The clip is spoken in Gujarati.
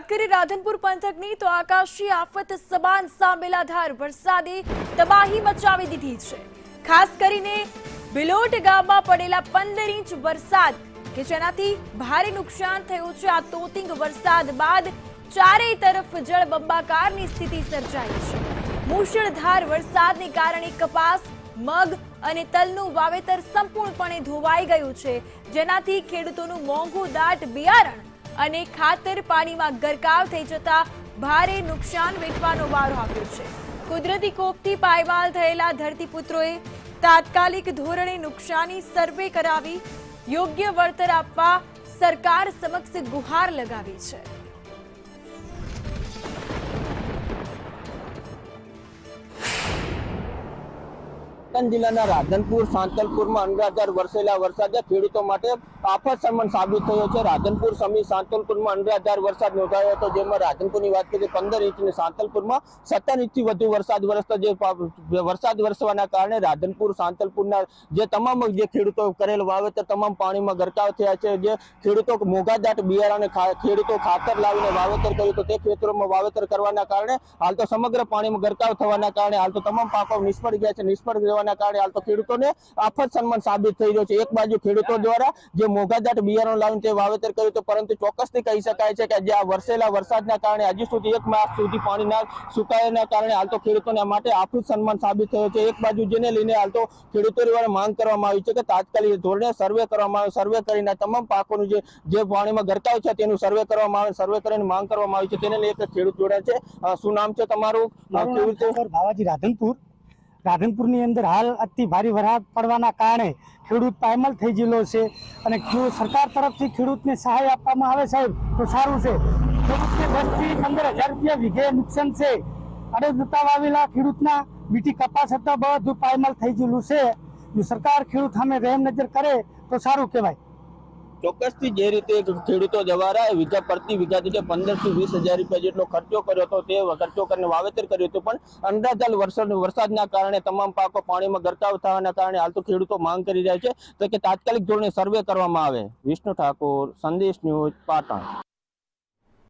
વાત કરીએ રાધનપુર પંથકની તો આકાશી આફત સમાન સાંબેલાધાર વરસાદે તબાહી મચાવી દીધી છે। ખાસ કરીને બિલોટ ગામમાં પડેલા 15 ઇંચ વરસાદ કે જેનાથી ભારે નુકસાન થયું છે। આ તોતિંગ વરસાદ બાદ ચારેય તરફ જળબંબાકારની સ્થિતિ સર્જાઈ છે। મૂશળધાર વરસાદને કારણે કપાસ, મગ અને તલનું વાવેતર સંપૂર્ણપણે ધોવાઈ ગયું છે, જેનાથી ખેડૂતોનું મોંઘું દાટ બિયારણ અને ખાતર પાણીમાં ગરકાવ થઈ જતા ભારે નુકસાન વેઠવાનો વારો આવ્યો છે। કુદરતી કોપથી પાયમાલ થયેલા ધરતીપુત્રોએ તાત્કાલિક ધોરણે નુકસાની સર્વે કરાવી યોગ્ય વળતર આપવા સરકાર સમક્ષ ગુહાર લગાવી છે। જિલ્લાના રાધનપુર સાંતલપુરમાં અનરાધાર વરસેલા વરસાદે ખેડૂતો માટે આફત સમાન સાબિત થયો છે। રાધનપુર સમી સાંતલપુરમાં અનરાધાર વરસાદ નોંધાયો હતો, જેમાં રાધનપુરની વાત કરીએ 15 ઇંચ અને સાંતલપુરમાં 17 ઇંચથી વધુ વરસાદ વરસતા વરસાદ વરસવાના કારણે રાધનપુર સાંતલપુરના જે તમામ જે ખેડૂતો કરેલ વાવેતર તમામ પાણીમાં ગરકાવ થયા છે। જે ખેડૂતો મોંઘાદાટ બિયારણ ખેડૂતો ખાતર લાવીને વાવેતર કર્યું તો તે ખેતરોમાં વાવેતર કરવાના કારણે હાલ તો સમગ્ર પાણીમાં ગરકાવ થવાના કારણે હાલ તો તમામ પાકો નિષ્ફળ ગયા છે। નિષ્ફળ જવાના કારણે હાલ તો ખેડૂતોને આફત સમાન સાબિત થઈ રહ્યો છે। એક બાજુ ખેડૂતો દ્વારા જે મોંઘાદાટ બિયારણ લાવીને તે વાવેતર કર્યું હતું, પરંતુ ચોક્કસથી કહી શકાય છે કે જે આ વરસેલા વરસાદના કારણે હજી સુધી 1 માસ સુધી પાણી ના સુકાયાના કારણે હાલ તો ખેડૂતોને માટે આફત સમાન સાબિત થયો છે। એક બાજુ જેને લઈને હાલ તો ખેડૂતો દ્વારા માંગ કરવામાં આવી છે કે તાત્કાલિક ધોરણે સર્વે કરવામાં આવે, સર્વે કરીને તમામ પાકોનું જે પાણીમાં ગરકાવ છે તેનું સર્વે કરવામાં આવે, સર્વે કરીને માંગ કરવામાં આવી છે। તેને લઈને એક ખેડૂત જોડાયા છે। શું નામ છે તમારું? ખેડૂત રાધનપુરની અંદર હાલ અતિ ભારે વરસાદ પડવાના કારણે ખેડૂત પાયમાલ થઈ ગયેલો છે અને જો સરકાર તરફથી ખેડૂતને સહાય આપવામાં આવે સાહેબ તો સારું છે। ખેડૂતને 10 થી 15 હજાર રૂપિયા વીઘે નુકસાન છે। અડદતા વાવેલા ખેડૂતના બીટી કપાસ હતા બધું પાયમાલ થઈ ગયેલું છે। જો સરકાર ખેડૂત સામે રહેમ નજર કરે તો સારું કહેવાય। ચોક્કસથી જે રીતે ખેડૂતો દ્વારા પ્રતિ વીઘા દીઠ 15 થી 20 હજાર રૂપિયા જેટલો ખર્ચો કર્યો હતો, તે ખર્ચો કરીને વાવેતર કર્યું હતું, પણ અનરાધાર વરસાદના કારણે તમામ પાકો પાણીમાં ગરકાવ થવાના કારણે હાલ તો ખેડૂતો માંગ કરી રહ્યા છે તો કે તાત્કાલિક ધોરણે સર્વે કરવામાં આવે। વિષ્ણુ ઠાકોર, સંદેશ ન્યૂઝ, પાટણ।